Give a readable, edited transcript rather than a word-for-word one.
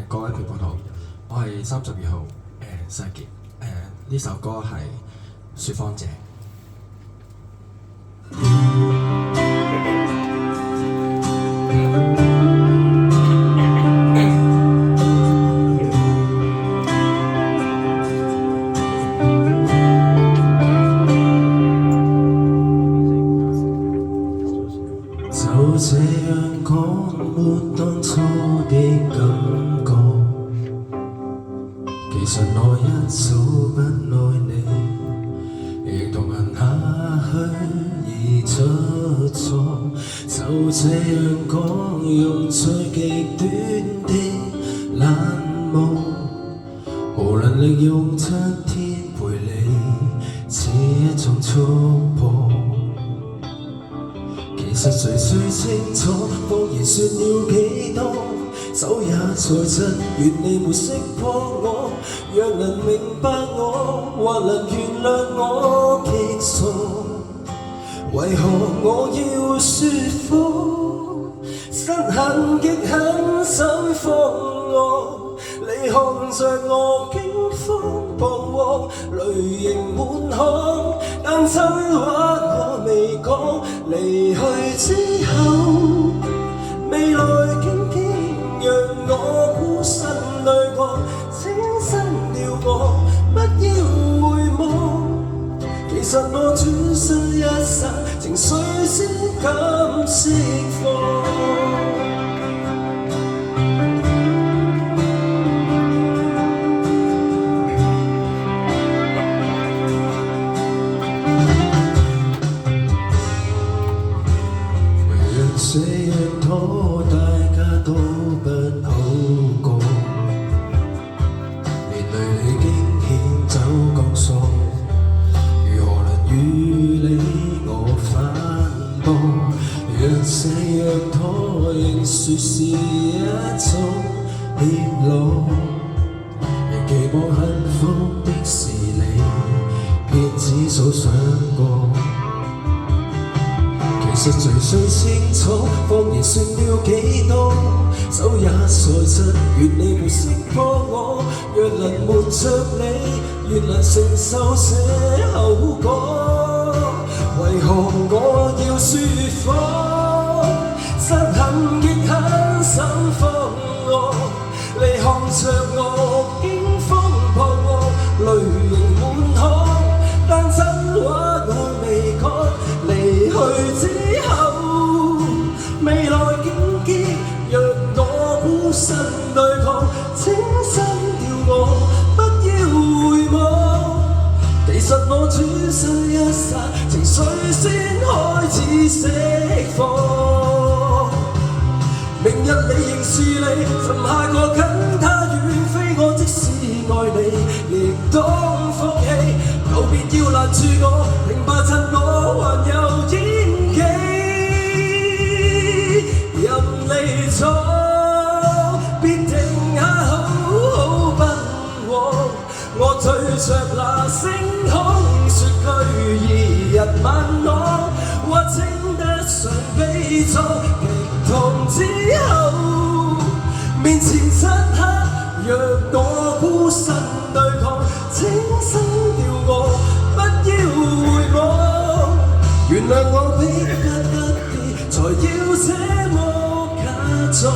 各位people好，我係32號世傑，呢首歌係説謊者。就這樣講，沒當初的感覺。其實我一早不愛你，亦同行下去而出錯。就這樣講，用最極端的冷漠，無能力用7天陪你，似一種束縛。其實誰最清楚，謊言說了幾多，手也在震，願你沒識破我。若能明白我，或能原諒我極傻，為何我要說謊？失衡極很想放我，你看着我驚慌彷徨，淚盈滿腔，但真話我未講。離去之後，未來荊棘讓我孤身對抗，清新了我，不要回望。其實我轉身一剎，情緒先敢釋放。這樣拖大家都不好過，連累你驚險走鋼索，如何能與你我反駁？若這樣拖，仍說是一種怯懦，仍期望幸福的是你，騙子早想過。其實誰最清楚，謊言說了幾多，手也在震，願你沒識破我。若能沒着你，願能承受這後果。為何我要說謊？失衡極很想放我，你看着我驚慌彷徨，淚盈滿腔，但真話我未講。離去之後，未來荊棘讓我孤身對抗，清新掉我，不要回望。其實我轉身一剎，情緒先開始釋放。明日你仍是你，尋下個跟他遠飛，我即使愛你，亦當放棄。求別要攔住我，明白趁我還有演技，任你闖，必停下好好奔往。我對着那星空說句二日晚安，或稱得上悲壯。極痛之後，面前漆黑，若我孤身對抗，清新掉我，不要回望。原諒我逼不得已，才要這麼假裝。